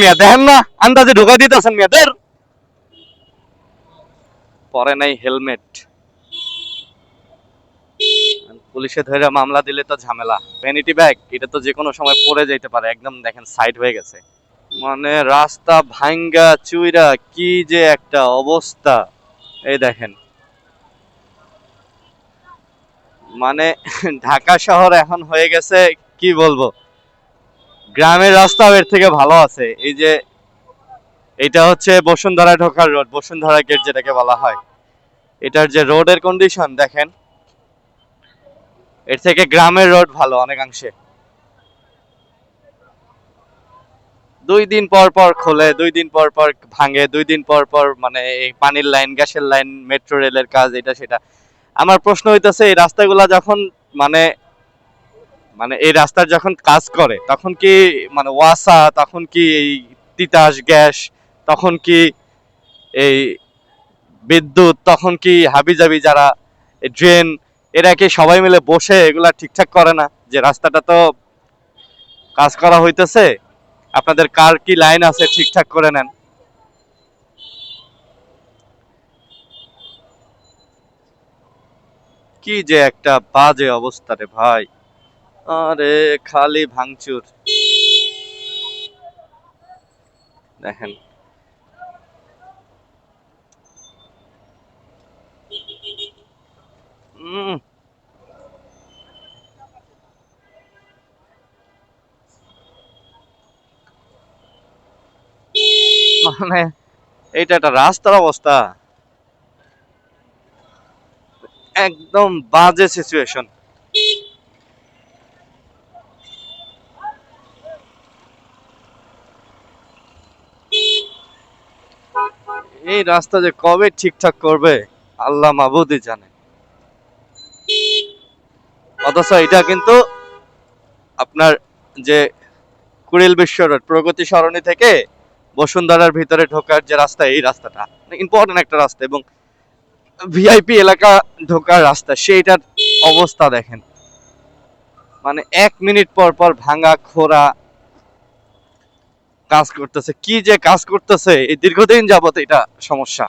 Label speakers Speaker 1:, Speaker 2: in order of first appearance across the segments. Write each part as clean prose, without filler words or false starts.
Speaker 1: মিয়া দেখেন না আন্দাজে ঢুকাই দিতেছেন মিয়াদের। পরে নাই হেলমেট, পুলিশে ধরে মামলা দিলে তো ঝামেলা। ভ্যানিটি ব্যাগ এটা তো যে কোনো সময় পড়ে যাইতে পারে, একদম দেখেন সাইড হয়ে গেছে। মানে রাস্তা ভাঙ্গা চুইরা কি যে একটা অবস্থা, এই দেখেন। মানে ঢাকা শহর এখন হয়ে গেছে কি বলবো, গ্রামের রাস্তাও এর থেকে ভালো আছে। এই যে এটা হচ্ছে বসুন্ধরা ঢোকার রোড, বসুন্ধরা গেট যেটাকে বলা হয়। এটার যে রোডের কন্ডিশন দেখেন, এর থেকে গ্রামের রোড ভালো অনেকাংশে। 2 দিন পর পর খোলে, 2 দিন পর পর ভাঙে, 2 দিন পর পর মানে এই পানির লাইন, গ্যাসের লাইন, মেট্রো রেলের কাজ, এটা সেটা। আমার প্রশ্ন হইতেছে এই রাস্তাগুলা যখন মানে মানে এই রাস্তার যখন কাজ করে তখন কি মানে ওয়াসা, তখন কি এই তিতাস গ্যাস, তখন কি এই বিদ্যুৎ, তখন কি হাবিজাবি যারা ড্রেন, এরা কি সবাই মিলে বসে এগুলা ঠিকঠাক করে না? যে রাস্তাটা তো কাজ করা হইতেছে, আপনাদের কার কি লাইন আছে ঠিকঠাক করে নেন। কি যে একটা বাজে অবস্থা রে ভাই। আরে খালি ভাঙচুর দেখেন। উম, মানে এইটা একটা রাস্তার অবস্থা, একদম বাজে সিচুয়েশন। এই রাস্তা যে কবে ঠিকঠাক করবে আল্লাহ মাবুদই জানে। অথচ এটা কিন্তু আপনার যে কুড়িল বিশ্ব রোড প্রগতি সরণি থেকে বসুন্ধরার ভিতরে ঢোকার যে রাস্তা, এই রাস্তাটা ইম্পর্টেন্ট একটা রাস্তা এবং ভিআইপি এলাকা ঢোকার রাস্তা, সেইটার অবস্থা দেখেন। মানে 1 মিনিট পর পর ভাঙা খোরা কাজ করতেছে, কি যে কাজ করতেছে এই দীর্ঘদিন যাবত এটা সমস্যা।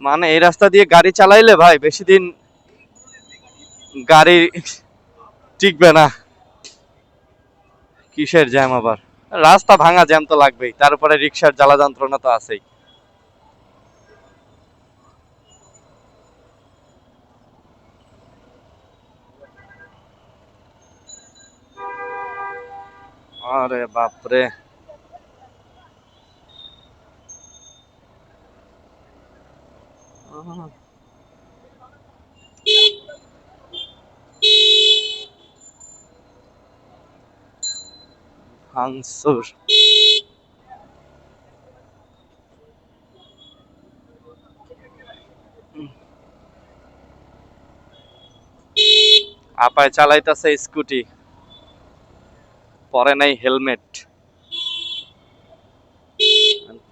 Speaker 1: মানে এই রাস্তা দিয়ে গাড়ি চালাইলে ভাই বেশি দিন গাড়ি টিকবে না। কিসের জ্যাম আবার, রাস্তা ভাঙা জ্যাম তো লাগবেই, তারপরে রিক্সার জ্বালা যন্ত্রণা তো আছেই। আরে বাপরে। ভাঙচুর। আপায় চালাইতেছে স্কুটি, পরে নাই হেলমেট,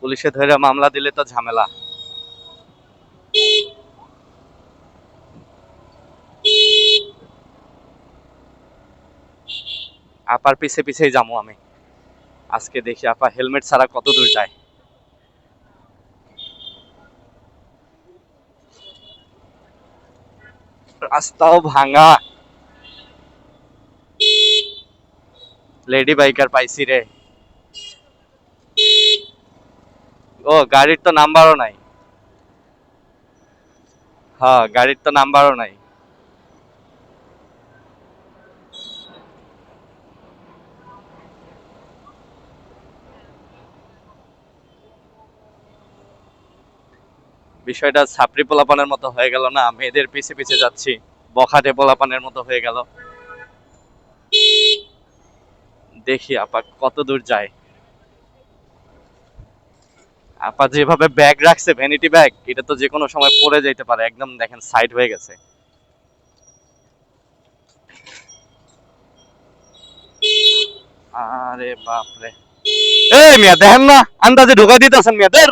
Speaker 1: পুলিশে ধরে মামলা দিলে তো ঝামেলা। আপার পিছে পিছেই যাবো আমি আজকে, দেখি আপা হেলমেট ছাড়া কত দূর যায়। রাস্তাও ভাঙা, লেডি বাইকার পাইছি রে। ও গাড়ির তো নাম্বারও নাই। হ্যাঁ গাড়ির তো নাম্বারও নাই। বিষয়টা ছাপরি পোলাপানের মতো হয়ে গেল না, মেয়েদের পিছে পিছে যাচ্ছি, বখাটে পোলাপানের মতো হয়ে গেল। দেখি আপা কত দূর যায়। আপা যেভাবে ব্যাগ রাখছে, ভ্যানিটি ব্যাগ, এটা তো যে কোনো সময় পড়ে যাইতে পারে, একদম দেখেন সাইড হয়ে গেছে। আরে বাপরে। এই মিয়া দেখেন না আন্দাজে ঢুকাই দিতেছেন মিয়াদের।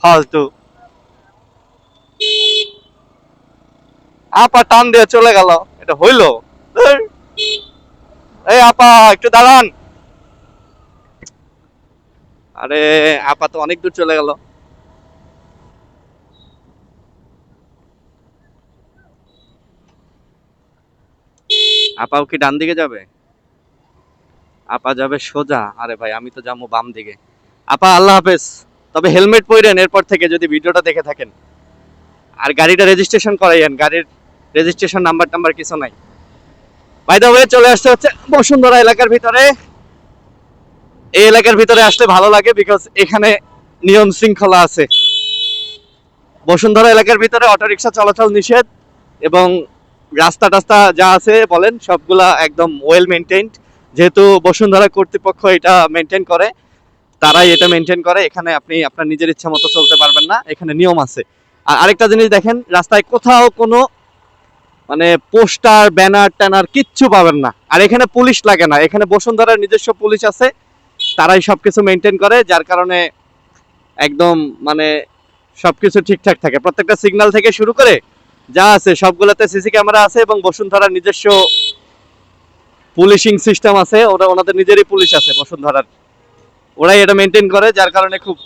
Speaker 1: ফালতু। আপা টান দিয়ে চলে গেল, এটা হইলো? ধুর। এই আপা একটু দাঁড়ান। আরে আপা তো অনেক দূর চলে গেল। আপাও কি ডান দিকে যাবে? আপা যাবে সোজা। আরে ভাই আমি তো যাবো বাম দিকে। আপা আল্লাহ হাফেজ। তবে হেলমেট পরেন এরপর থেকে যদি ভিডিওটা দেখে থাকেন। আর গাড়িটা রেজিস্ট্রেশন করাইয়েন, গাড়ির রেজিস্ট্রেশন নাম্বার টাম্বার কিছু নাই। বাই দ্য ওয়ে চলে আসতে হচ্ছে বসুন্ধরা এলাকার ভিতরে। এই এলাকার ভিতরে আসলে ভালো লাগে বিকজ এখানে নিয়ম শৃঙ্খলা আছে। বসুন্ধরা এলাকার ভিতরে অটোরিকশা চলাচল নিষেধ এবং রাস্তা টাস্তা যা আছে বলেন সবগুলা একদম ওয়েল মেনটেইনড। যেহেতু বসুন্ধরা কর্তৃপক্ষ এটা মেনটেন করে, তারাই এটা মেনটেন করে। এখানে আপনি আপনার নিজের ইচ্ছা মতো চলতে পারবেন না, এখানে নিয়ম আছে। আর আরেকটা জিনিস দেখেন, রাস্তায় কোথাও কোনো মানে পোস্টার ব্যানার ট্যানার কিচ্ছু পাবেন না। আর এখানে পুলিশ লাগে না, এখানে বসুন্ধরার নিজস্ব পুলিশ আছে, তারাই সবকিছু মেনটেন করে, যার কারণে একদম মানে সবকিছু ঠিকঠাক থাকে। প্রত্যেকটা সিগন্যাল থেকে শুরু করে যা আছে সবগুলোতে সিসি ক্যামেরা আছে এবং বসুন্ধরার নিজস্ব পুলিশিং সিস্টেম আছে। ওরা ওনাদের নিজেরই পুলিশ আছে বসুন্ধরার, ওরাই এটা মেনটেন করে, যার কারণে খুব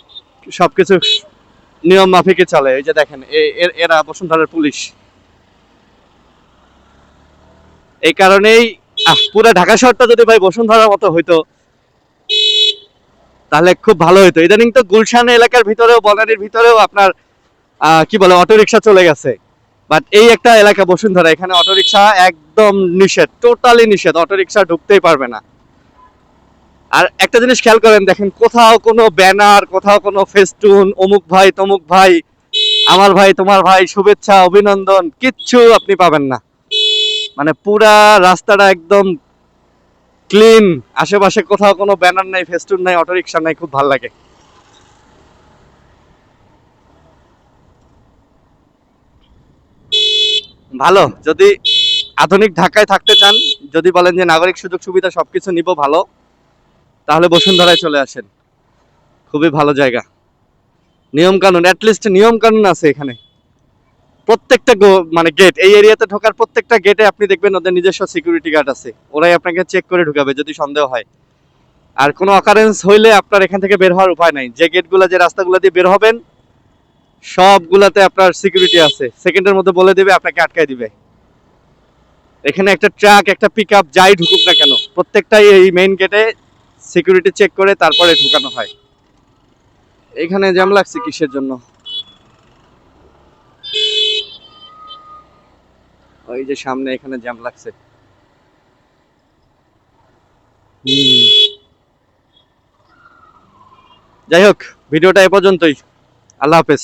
Speaker 1: সবকিছু নিয়ম মাফিকে চলে। এই যে দেখেন এরা বসুন্ধরার পুলিশ। এই কারণেই পুরো ঢাকা শহরটা যদি ভাই বসুন্ধরার মতো হইতো তাহলে খুব ভালো হতো। ইদানিং তো গুলশান এলাকার ভিতরেও বনানীর ভিতরেও আপনার কি বলে অটোরিকশা চলে গেছে। বাট এই একটা এলাকা বসুন্ধরা, এখানে অটোরিকশা একদম নিষেধ, টোটালি নিষেধ, অটোরিকশা ঢুকতেই পারবে না। আর একটা জিনিস খেয়াল করেন, দেখেন কোথাও কোনো ব্যানার, কোথাও কোনো ফেস্টুন, অমুক ভাই তমুক ভাই, আমার ভাই তোমার ভাই, শুভেচ্ছা অভিনন্দন, কিচ্ছু আপনি পাবেন না। মানে পুরা রাস্তাটা একদম ক্লিন, আশেপাশে কোথাও কোনো ব্যানার নাই, ফেস্টুন নাই, অটোরিকশা নাই, খুব ভালো লাগে। ভালো, যদি আধুনিক ঢাকায় থাকতে চান, যদি বলেন যে নাগরিক সুযোগ সুবিধা সবকিছু নিব ভালো, তাহলে বসুন্ধরায় চলে আসেন। খুবই ভালো জায়গা। নিয়ম কানুন, অ্যাটলিস্ট নিয়ম কানুন আছে এখানে। প্রত্যেকটা মানে গেট, এই এরিয়াতে ঢোকার প্রত্যেকটা গেটে আপনি দেখবেন ওদের নিজস্ব সিকিউরিটি গার্ড আছে, ওরাই আপনাকে চেক করে ঢুকাবে যদি সন্দেহ হয়। আর কোনো অকারেন্স হইলে আপনার এখান থেকে বের হওয়ার উপায় নাই। যে গেটগুলো, যে রাস্তাগুলো দিয়ে বের হবেন সবগুলাতে আপনার সিকিউরিটি আছে, সেকেন্ডের মধ্যে বলে দিবে, আপনাকে আটকায় দিবে। এখানে একটা ট্রাক, একটা পিকআপ যাই ঢুকুক না কেন, প্রত্যেকটাই এই মেইন গেটে সিকিউরিটি চেক করে তারপরে ঢুকানো হয়। এখানে জ্যাম লাগছে কিসের জন্য? ওই যে সামনে এখানে জ্যাম লাগছে। যাই হোক, ভিডিওটা এ পর্যন্তই। আল্লাহ হাফেজ।